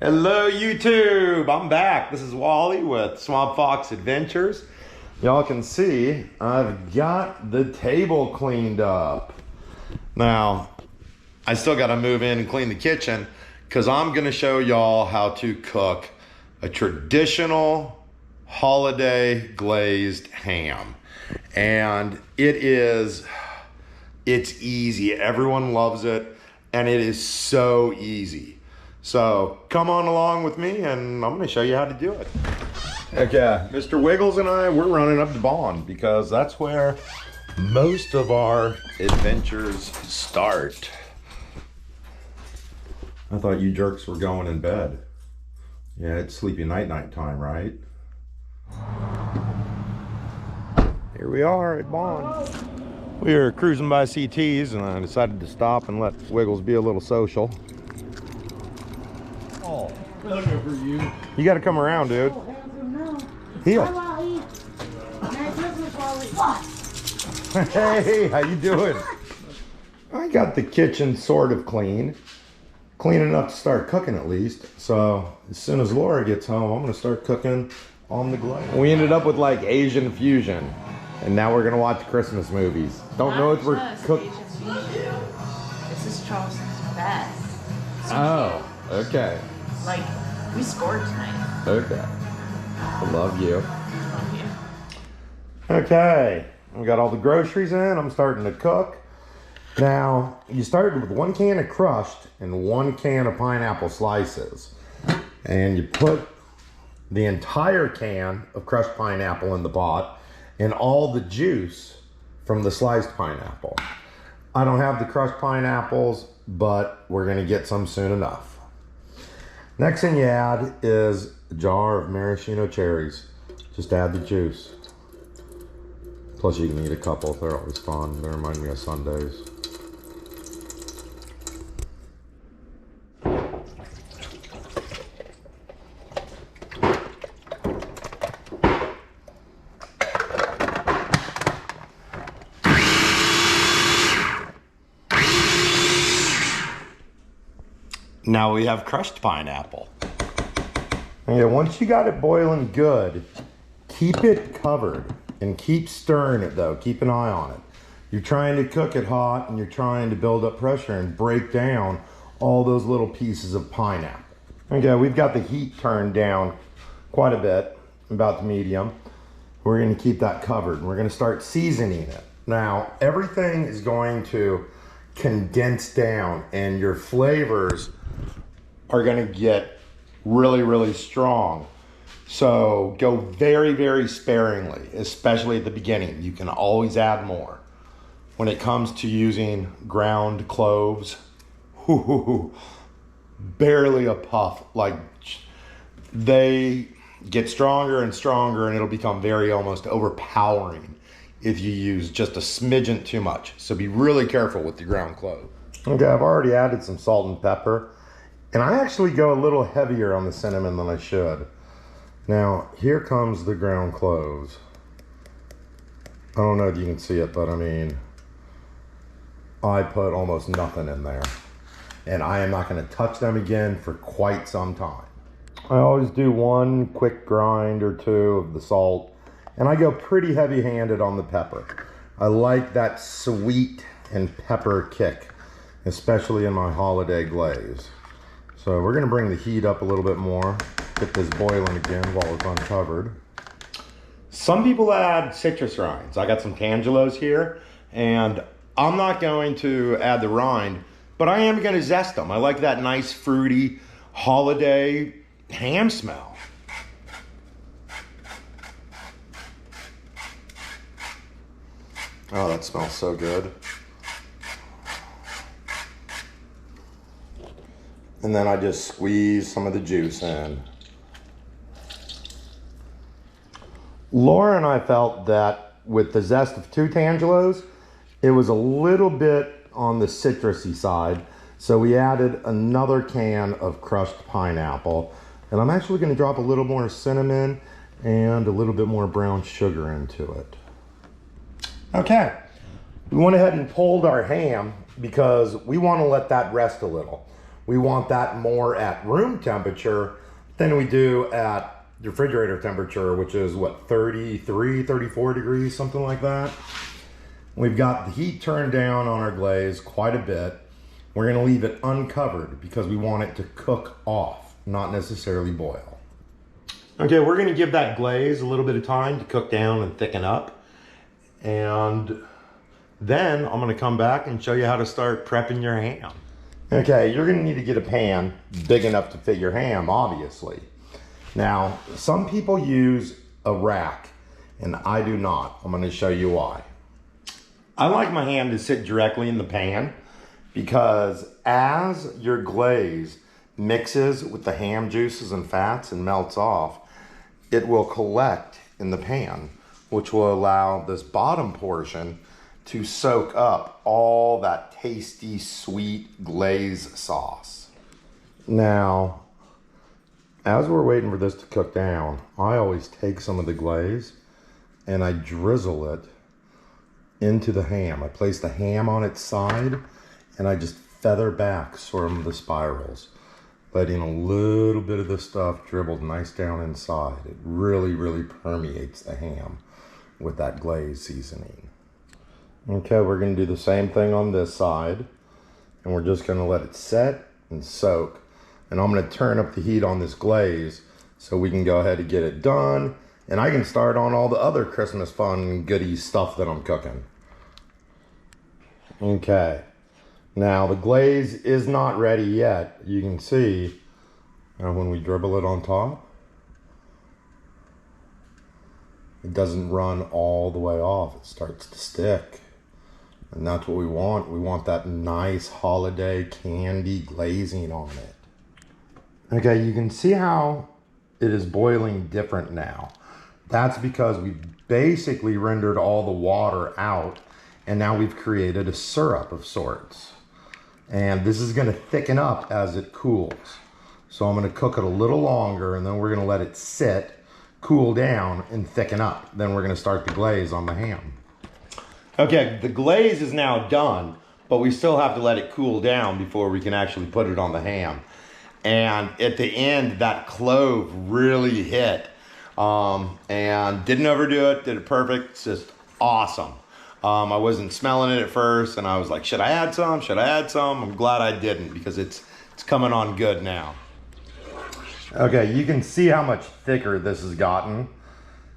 Hello YouTube, I'm back. This is Wally with Swamp Fox Adventures. Y'all can see I've got the table cleaned up. Now, I still gotta move in and clean the kitchen because I'm gonna show y'all how to cook a traditional holiday glazed ham. And it's easy. Everyone loves it and it is so easy. So come on along with me and I'm gonna show you how to do it. Okay, Mr. Wiggles and I, we're running up to Bond because that's where most of our adventures start. I thought you jerks were going in bed. Yeah, it's sleepy night time, right? Here we are at Bond. We were cruising by CT's and I decided to stop and let Wiggles be a little social. Oh, look over you. You gotta come around, dude. Heel. Hey, how you doing? I got the kitchen sort of clean. Clean enough to start cooking at least. So as soon as Laura gets home, I'm gonna start cooking on the glaze. We ended up with like Asian fusion. And now we're gonna watch Christmas movies. Don't know if we're cooking. This is Charleston's best. Oh, okay. Like, we scored tonight. Okay. I love you. Love you. Okay. We got all the groceries in. I'm starting to cook. Now, you started with 1 can of crushed and 1 can of pineapple slices. And you put the entire can of crushed pineapple in the pot and all the juice from the sliced pineapple. I don't have the crushed pineapples, but we're gonna get some soon enough. Next thing you add is a jar of maraschino cherries. Just add the juice. Plus you can eat a couple, they're always fun. They remind me of Sundays. Now we have crushed pineapple. Okay, once you got it boiling good, keep it covered and keep stirring it though. Keep an eye on it. You're trying to cook it hot and you're trying to build up pressure and break down all those little pieces of pineapple. Okay, we've got the heat turned down quite a bit, about the medium. We're gonna keep that covered and we're gonna start seasoning it. Now, everything is going to condense down and your flavors are gonna get really, really strong. So go very, very sparingly, especially at the beginning. You can always add more. When it comes to using ground cloves, barely a puff. Like, they get stronger and stronger and it'll become very almost overpowering if you use just a smidgen too much. So be really careful with the ground clove. Okay, I've already added some salt and pepper. And I actually go a little heavier on the cinnamon than I should. Now, here comes the ground cloves. I don't know if you can see it, but I mean, I put almost nothing in there. And I am not gonna touch them again for quite some time. I always do 1 quick grind or 2 of the salt, and I go pretty heavy-handed on the pepper. I like that sweet and pepper kick, especially in my holiday glaze. So we're gonna bring the heat up a little bit more, get this boiling again while it's uncovered. Some people add citrus rinds. I got some tangelos here, and I'm not going to add the rind, but I am gonna zest them. I like that nice fruity holiday ham smell. Oh, that smells so good. And then I just squeeze some of the juice in. Laura and I felt that with the zest of 2 tangelos, it was a little bit on the citrusy side. So we added another can of crushed pineapple. And I'm actually gonna drop a little more cinnamon and a little bit more brown sugar into it. Okay, we went ahead and pulled our ham because we wanna let that rest a little. we want that more at room temperature than we do at refrigerator temperature, which is what, 33, 34 degrees, something like that. We've got the heat turned down on our glaze quite a bit. We're gonna leave it uncovered because we want it to cook off, not necessarily boil. Okay, we're gonna give that glaze a little bit of time to cook down and thicken up. And then I'm gonna come back and show you how to start prepping your ham. Okay, you're gonna need to get a pan big enough to fit your ham, obviously. Now, some people use a rack, and I do not. I'm gonna show you why. I like my ham to sit directly in the pan because as your glaze mixes with the ham juices and fats and melts off, it will collect in the pan, which will allow this bottom portion to soak up all that tasty, sweet glaze sauce. Now, as we're waiting for this to cook down, I always take some of the glaze and I drizzle it into the ham. I place the ham on its side and I just feather back some of the spirals, letting a little bit of the stuff dribble nice down inside. It really, really permeates the ham with that glaze seasoning. Okay, we're gonna do the same thing on this side, and we're just gonna let it set and soak. And I'm gonna turn up the heat on this glaze so we can go ahead and get it done, and I can start on all the other Christmas fun goodie stuff that I'm cooking. Okay, now the glaze is not ready yet. You can see when we dribble it on top, it doesn't run all the way off. It starts to stick. And that's what we want. We want that nice holiday candy glazing on it. Okay, you can see how it is boiling different now. That's because we basically rendered all the water out, and now we've created a syrup of sorts. And this is gonna thicken up as it cools. So I'm gonna cook it a little longer, and then we're gonna let it sit, cool down, and thicken up. Then we're gonna start the glaze on the ham. Okay, the glaze is now done, but we still have to let it cool down before we can actually put it on the ham. And at the end, that clove really hit, and didn't overdo it, did it perfect. It's just awesome. I wasn't smelling it at first, and I was like, should I add some? Should I add some? I'm glad I didn't, because it's coming on good now. Okay, you can see how much thicker this has gotten.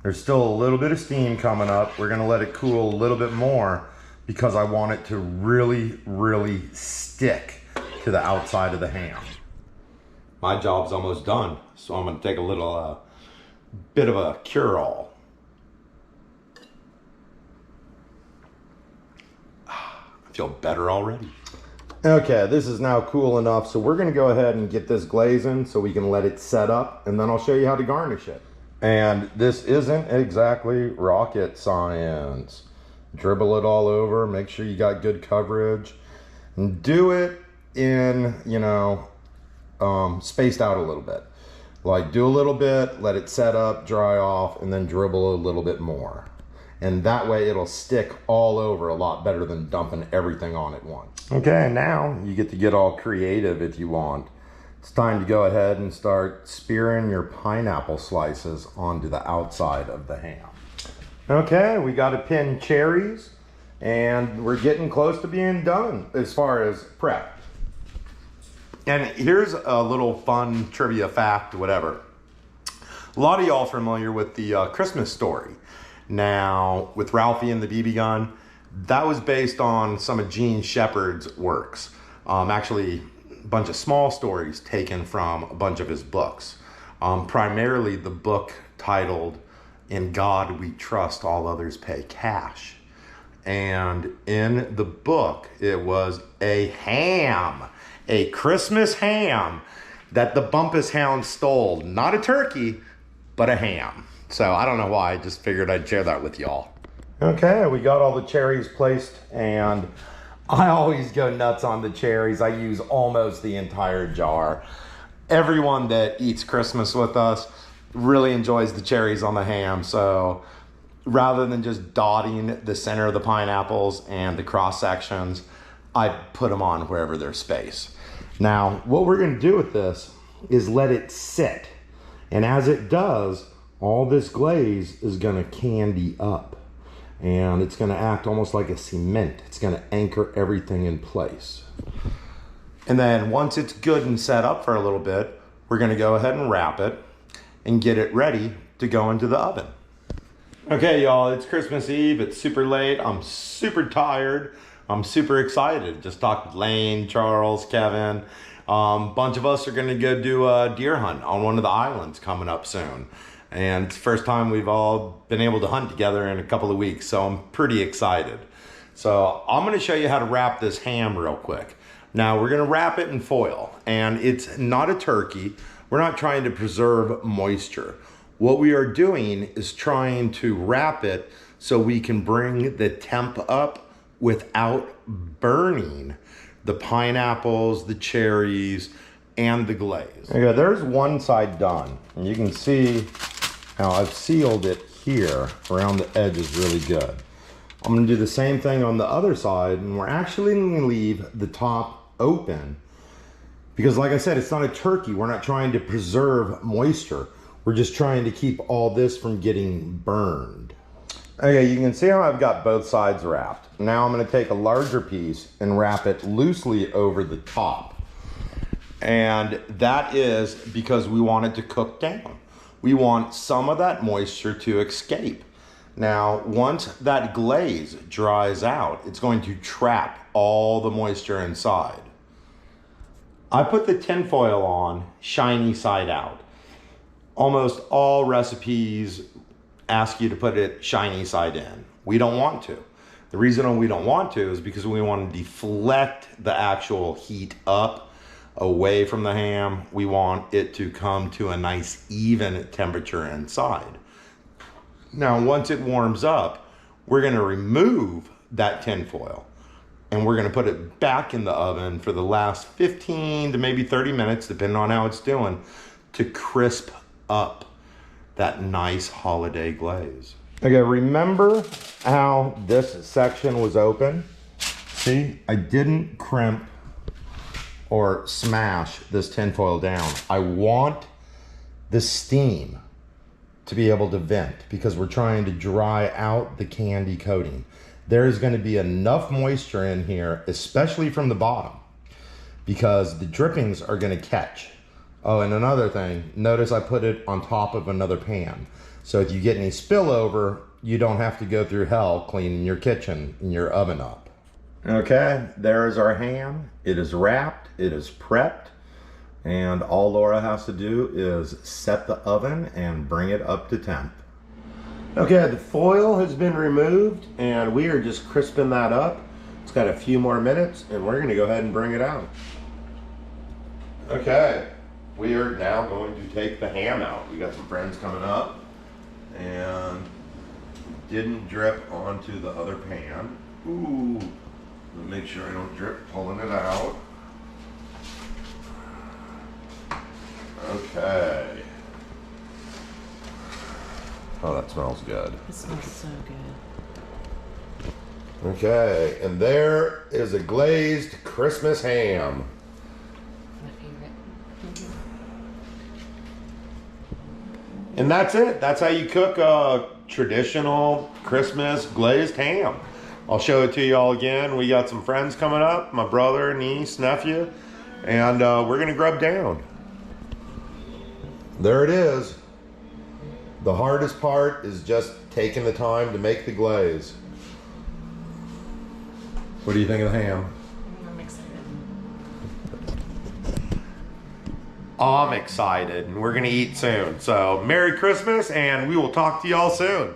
There's still a little bit of steam coming up. We're gonna let it cool a little bit more because I want it to really, really stick to the outside of the ham. My job's almost done, so I'm gonna take a little bit of a cure-all. I feel better already. Okay, this is now cool enough, so we're gonna go ahead and get this glazing so we can let it set up, and then I'll show you how to garnish it. And this isn't exactly rocket science. Dribble it all over, make sure you got good coverage, and do it in, spaced out a little bit. Like, do a little bit, let it set up, dry off, and then dribble a little bit more. And that way it'll stick all over a lot better than dumping everything on at once. Okay, now you get to get all creative if you want. It's time to go ahead and start spearing your pineapple slices onto the outside of the ham. Okay, we got to pin cherries, and we're getting close to being done as far as prep. And here's a little fun trivia fact, whatever. A lot of y'all familiar with the Christmas Story. Now, with Ralphie and the BB gun, that was based on some of Gene Shepard's works. Actually, a bunch of small stories taken from a bunch of his books. Primarily the book titled "In God We Trust, All Others Pay Cash." And in the book, it was a ham, a Christmas ham that the Bumpus Hound stole. Not a turkey, but a ham. So I don't know why, I just figured I'd share that with y'all. Okay, we got all the cherries placed, and I always go nuts on the cherries. I use almost the entire jar. Everyone that eats Christmas with us really enjoys the cherries on the ham, so rather than just dotting the center of the pineapples and the cross sections, I put them on wherever there's space. Now, what we're gonna do with this is let it sit. And as it does, all this glaze is gonna candy up. And it's gonna act almost like a cement. It's gonna anchor everything in place. And then once it's good and set up for a little bit, we're gonna go ahead and wrap it and get it ready to go into the oven. Okay, y'all, it's Christmas Eve. It's super late. I'm super tired. I'm super excited. Just talked with Lane, Charles, Kevin. Bunch of us are gonna go do a deer hunt on one of the islands coming up soon. And it's the first time we've all been able to hunt together in a couple of weeks, so I'm pretty excited. So I'm gonna show you how to wrap this ham real quick. Now we're gonna wrap it in foil, and it's not a turkey. We're not trying to preserve moisture. What we are doing is trying to wrap it so we can bring the temp up without burning the pineapples, the cherries, and the glaze. Okay, there's one side done. And you can see how I've sealed it here around the edges really good. I'm gonna do the same thing on the other side, and we're actually gonna leave the top open because, like I said, it's not a turkey. We're not trying to preserve moisture. We're just trying to keep all this from getting burned. Okay, you can see how I've got both sides wrapped. Now I'm gonna take a larger piece and wrap it loosely over the top. And that is because we want it to cook down. We want some of that moisture to escape. Now, once that glaze dries out, it's going to trap all the moisture inside. I put the tin foil on shiny side out. Almost all recipes ask you to put it shiny side in. We don't want to. The reason we don't want to is because we want to deflect the actual heat up away from the ham. We want it to come to a nice even temperature inside. Now, once it warms up, we're gonna remove that tin foil and we're gonna put it back in the oven for the last 15 to maybe 30 minutes, depending on how it's doing, to crisp up that nice holiday glaze. Okay, remember how this section was open? See, I didn't crimp or smash this tinfoil down. I want the steam to be able to vent because we're trying to dry out the candy coating. There's gonna be enough moisture in here, especially from the bottom, because the drippings are gonna catch. Oh, and another thing, notice I put it on top of another pan. So if you get any spillover, you don't have to go through hell cleaning your kitchen and your oven up. Okay, there is our ham. It is wrapped, it is prepped, and all Laura has to do is set the oven and bring it up to temp. Okay, the foil has been removed and we are just crisping that up. It's got a few more minutes and we're gonna go ahead and bring it out. Okay, we are now going to take the ham out. We got some friends coming up and didn't drip onto the other pan. Ooh, make sure I don't drip pulling it out. Okay. Oh, that smells good. It smells so good. Okay, and there is a glazed Christmas ham. My favorite. And that's it. That's how you cook a traditional Christmas glazed ham. I'll show it to you all again. We got some friends coming up, my brother, niece, nephew, and we're gonna grub down. There it is. The hardest part is just taking the time to make the glaze. What do you think of the ham? I'm excited. I'm excited, and we're gonna eat soon. So Merry Christmas, and we will talk to y'all soon.